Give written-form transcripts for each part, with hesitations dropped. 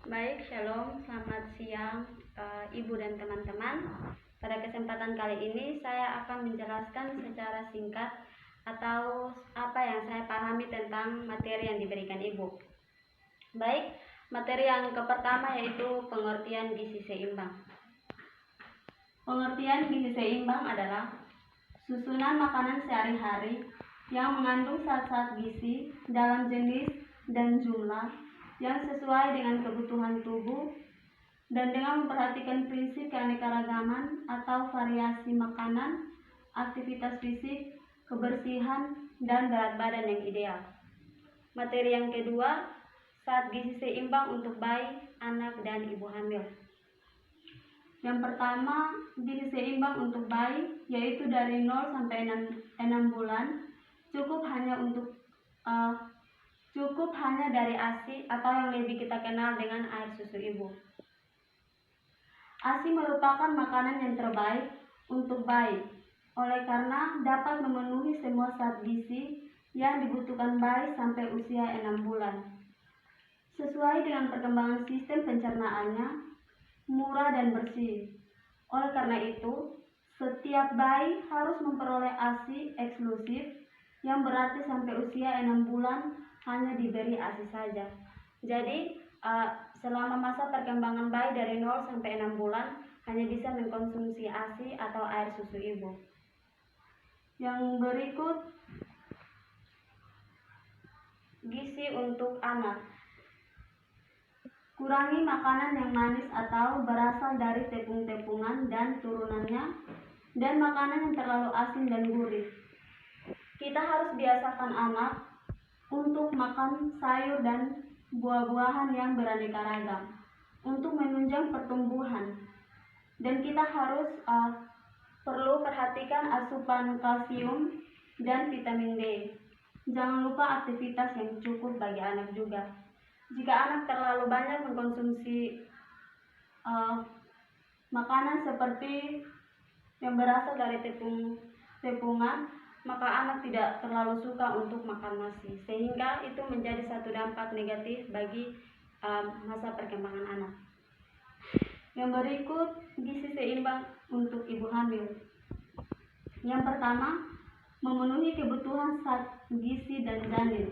Baik, shalom, selamat siang Ibu dan teman-teman. Pada kesempatan kali ini saya akan menjelaskan secara singkat atau apa yang saya pahami tentang materi yang diberikan Ibu. Baik, materi yang pertama yaitu pengertian gizi seimbang. Pengertian gizi seimbang adalah susunan makanan sehari-hari yang mengandung zat-zat gizi dalam jenis dan jumlah yang sesuai dengan kebutuhan tubuh dan dengan memperhatikan prinsip keanekaragaman atau variasi makanan, aktivitas fisik, kebersihan, dan berat badan yang ideal. Materi yang kedua, zat gizi seimbang untuk bayi, anak, dan ibu hamil. Yang pertama, gizi seimbang untuk bayi yaitu dari 0 sampai 6 bulan cukup hanya dari ASI atau yang lebih kita kenal dengan air susu ibu. ASI merupakan makanan yang terbaik untuk bayi oleh karena dapat memenuhi semua zat gizi yang dibutuhkan bayi sampai usia 6 bulan. Sesuai dengan perkembangan sistem pencernaannya, murah dan bersih. Oleh karena itu, setiap bayi harus memperoleh ASI eksklusif yang berarti sampai usia 6 bulan hanya diberi ASI saja. Jadi, selama masa perkembangan bayi dari 0 sampai 6 bulan hanya bisa mengkonsumsi ASI atau air susu ibu. Yang berikut, gizi untuk anak. Kurangi makanan yang manis atau berasal dari tepung-tepungan dan turunannya, dan makanan yang terlalu asin dan gurih. Kita harus biasakan anak untuk makan sayur dan buah-buahan yang beraneka ragam untuk menunjang pertumbuhan. Dan kita harus perlu perhatikan asupan kalsium dan vitamin D. Jangan lupa aktivitas yang cukup bagi anak juga. Jika anak terlalu banyak mengkonsumsi makanan seperti yang berasal dari tepungan, maka anak tidak terlalu suka untuk makan nasi, sehingga itu menjadi satu dampak negatif bagi masa perkembangan anak. Yang berikut, gizi seimbang untuk ibu hamil. Yang pertama, memenuhi kebutuhan zat gizi dan janin.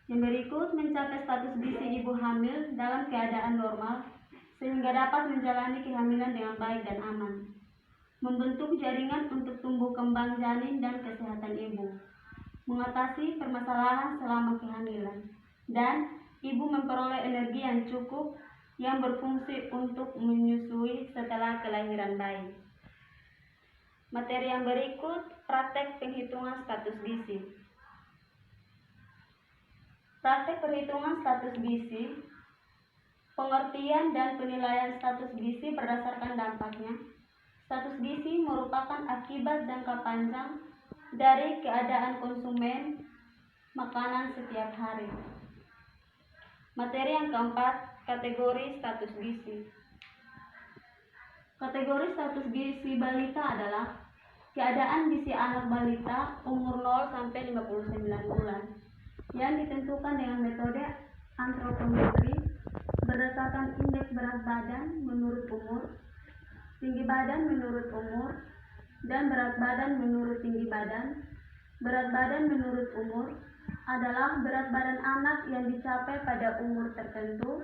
Yang berikut, mencapai status gizi ibu hamil dalam keadaan normal sehingga dapat menjalani kehamilan dengan baik dan aman. Membentuk jaringan untuk tumbuh kembang janin dan kesehatan ibu, mengatasi permasalahan selama kehamilan, dan ibu memperoleh energi yang cukup yang berfungsi untuk menyusui setelah kelahiran bayi. Materi yang berikut, praktek penghitungan status gizi. Praktek perhitungan status gizi, pengertian dan penilaian status gizi berdasarkan dampaknya. Status gizi merupakan akibat jangka panjang dari keadaan konsumen makanan setiap hari. Materi yang keempat, kategori status gizi. Kategori status gizi balita adalah keadaan gizi anak balita umur 0 sampai 59 bulan yang ditentukan dengan metode antropometri berdasarkan indeks berat badan menurut umur, tinggi badan menurut umur, dan berat badan menurut tinggi badan. Berat badan menurut umur adalah berat badan anak yang dicapai pada umur tertentu.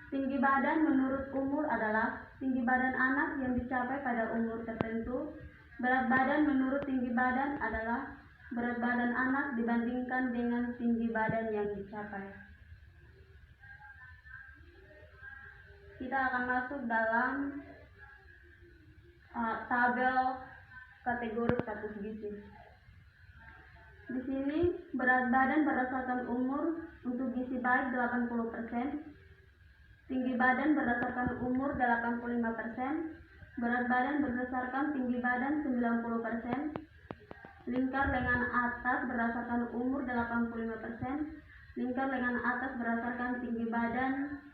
Tinggi badan menurut umur adalah tinggi badan anak yang dicapai pada umur tertentu. Berat badan menurut tinggi badan adalah berat badan anak dibandingkan dengan tinggi badan yang dicapai. Kita akan masuk dalam tabel kategori status gizi. Di sini berat badan berdasarkan umur untuk gizi baik 80%, tinggi badan berdasarkan umur 85%, berat badan berdasarkan tinggi badan 90%, lingkar lengan atas berdasarkan umur 85%, lingkar lengan atas berdasarkan tinggi badan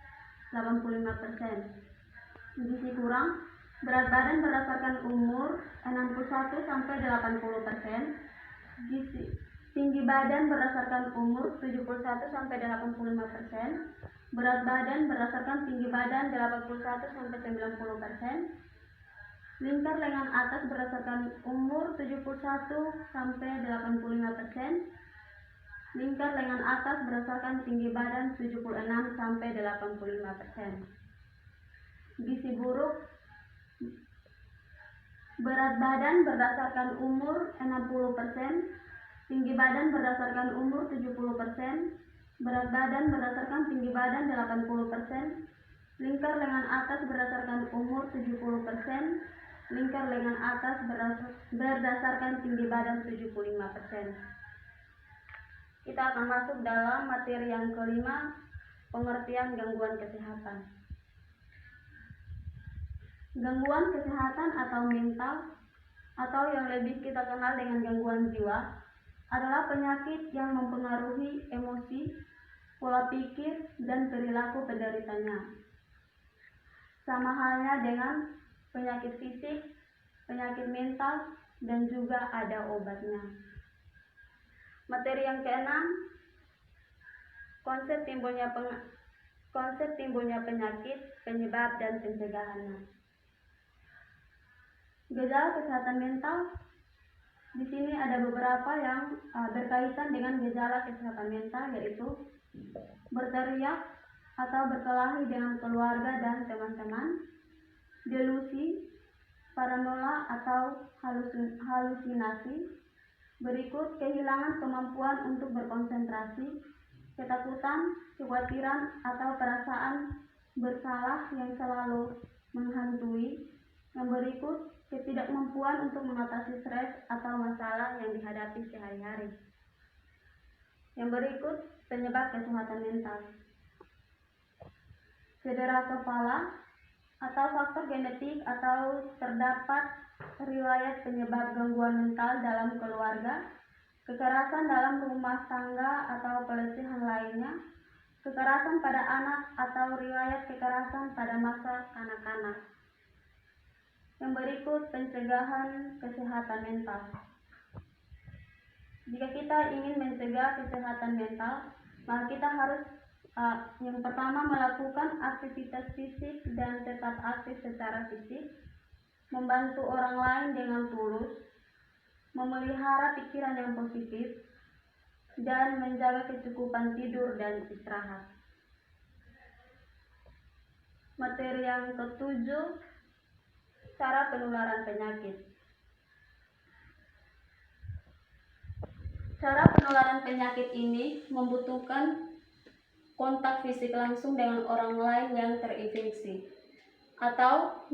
85%. Gizi kurang, berat badan berdasarkan umur 61 sampai 80%, tinggi badan berdasarkan umur 71 sampai 85%, berat badan berdasarkan tinggi badan 81 sampai 90%, lingkar lengan atas berdasarkan umur 71 sampai 85%, lingkar lengan atas berdasarkan tinggi badan 76 sampai 85%. Gizi buruk, berat badan berdasarkan umur 60%, tinggi badan berdasarkan umur 70%, berat badan berdasarkan tinggi badan 80%, lingkar lengan atas berdasarkan umur 70%, lingkar lengan atas berdasarkan tinggi badan 75%. Kita akan masuk dalam materi yang kelima, pengertian gangguan kesehatan. Gangguan kesehatan atau mental, atau yang lebih kita kenal dengan gangguan jiwa, adalah penyakit yang mempengaruhi emosi, pola pikir, dan perilaku penderitanya. Sama halnya dengan penyakit fisik, penyakit mental, dan juga ada obatnya. Materi yang keenam, konsep timbulnya penyakit, penyebab, dan pencegahannya. Gejala kesehatan mental, di sini ada beberapa yang berkaitan dengan gejala kesehatan mental, yaitu berteriak atau berkelahi dengan keluarga dan teman-teman, delusi, paranoia atau halusinasi. Berikut kehilangan kemampuan untuk berkonsentrasi, ketakutan, kekhawatiran atau perasaan bersalah yang selalu menghantui. Yang berikut ketidakmampuan untuk mengatasi stres atau masalah yang dihadapi sehari-hari. Yang berikut penyebab kesehatan mental. Cedera kepala atau faktor genetik atau terdapat riwayat penyebab gangguan mental dalam keluarga, kekerasan dalam rumah tangga atau pelecehan lainnya, kekerasan pada anak atau riwayat kekerasan pada masa kanak-kanak. Yang berikut pencegahan kesehatan mental. Jika kita ingin mencegah kesehatan mental, maka kita harus yang pertama melakukan aktivitas fisik dan tetap aktif secara fisik, membantu orang lain dengan tulus, memelihara pikiran yang positif, dan menjaga kecukupan tidur dan istirahat. Materi yang ketujuh, cara penularan penyakit. Cara penularan penyakit ini membutuhkan kontak fisik langsung dengan orang lain yang terinfeksi atau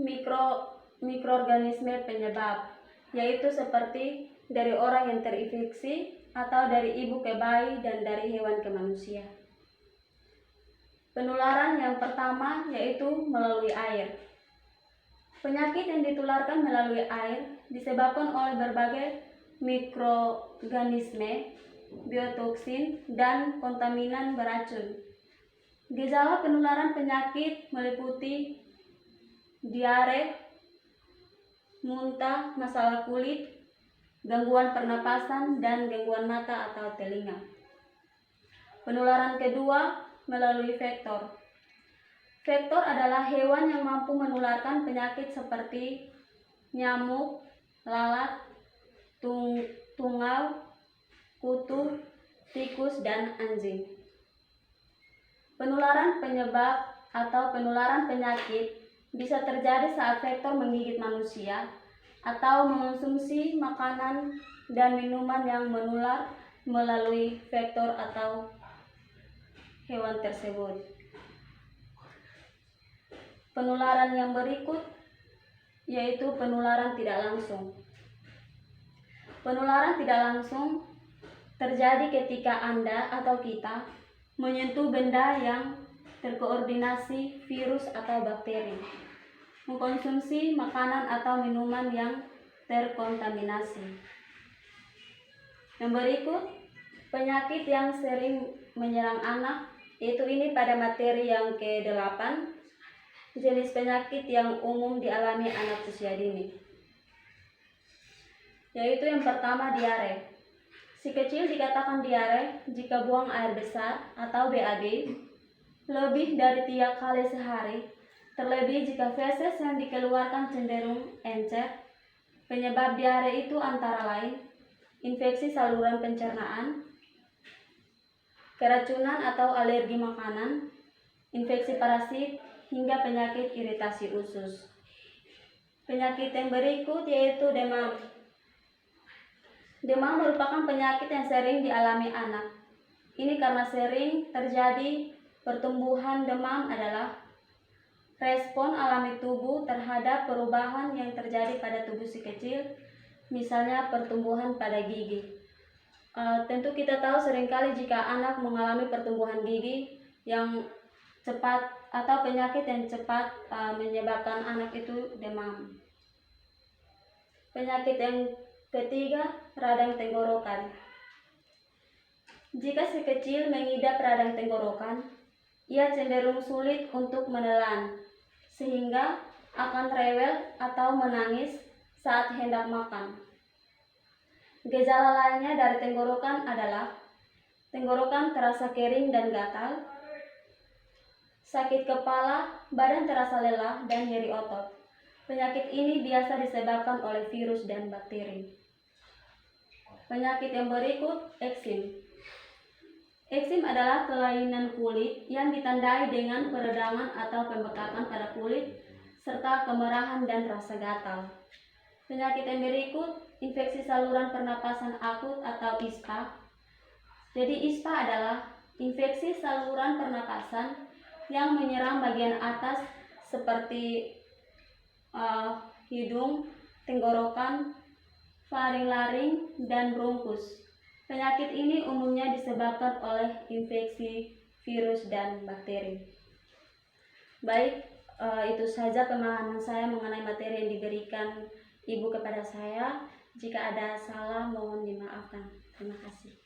mikroorganisme penyebab, yaitu seperti dari orang yang terinfeksi atau dari ibu ke bayi dan dari hewan ke manusia. Penularan yang pertama yaitu melalui air. Penyakit yang ditularkan melalui air disebabkan oleh berbagai mikroorganisme, biotoksin, dan kontaminan beracun. Gejala penularan penyakit meliputi diare, muntah, masalah kulit, gangguan pernapasan, dan gangguan mata atau telinga. Penularan kedua melalui vektor. Vektor adalah hewan yang mampu menularkan penyakit seperti nyamuk, lalat, tungau, kutu, tikus, dan anjing. Penularan penyebab atau penularan penyakit bisa terjadi saat vektor menggigit manusia atau mengonsumsi makanan dan minuman yang menular melalui vektor atau hewan tersebut. Penularan yang berikut yaitu penularan tidak langsung. Penularan tidak langsung terjadi ketika Anda atau kita menyentuh benda yang terkoordinasi virus atau bakteri, mengkonsumsi makanan atau minuman yang terkontaminasi. Yang berikut, penyakit yang sering menyerang anak, yaitu ini pada materi yang ke-8, jenis penyakit yang umum dialami anak usia dini. Yaitu yang pertama diare. Si kecil dikatakan diare jika buang air besar atau BAB lebih dari 3 kali sehari, terlebih jika feses yang dikeluarkan cenderung encer. Penyebab diare itu antara lain infeksi saluran pencernaan, keracunan atau alergi makanan, infeksi parasit, hingga penyakit iritasi usus. Penyakit yang berikut yaitu demam. Demam merupakan penyakit yang sering dialami anak. Ini karena sering terjadi pertumbuhan. Demam adalah respon alami tubuh terhadap perubahan yang terjadi pada tubuh si kecil, misalnya pertumbuhan pada gigi. Tentu kita tahu seringkali jika anak mengalami pertumbuhan gigi yang cepat atau penyakit yang cepat menyebabkan anak itu demam. Penyakit yang ketiga, radang tenggorokan. Jika si kecil mengidap radang tenggorokan, ia cenderung sulit untuk menelan, sehingga akan rewel atau menangis saat hendak makan. Gejala lainnya dari tenggorokan adalah tenggorokan terasa kering dan gatal, sakit kepala, badan terasa lelah, dan nyeri otot. Penyakit ini biasa disebabkan oleh virus dan bakteri. Penyakit yang berikut, eksim. Eksim adalah kelainan kulit yang ditandai dengan peredangan atau pembekakan pada kulit serta kemerahan dan rasa gatal. Penyakit yang berikut, infeksi saluran pernapasan akut atau ISPA. Jadi ISPA adalah infeksi saluran pernapasan yang menyerang bagian atas seperti hidung, tenggorokan, faring-laring, dan bronkus. Penyakit ini umumnya disebabkan oleh infeksi virus dan bakteri. Baik, itu saja pemahaman saya mengenai materi yang diberikan Ibu kepada saya. Jika ada salah, mohon dimaafkan. Terima kasih.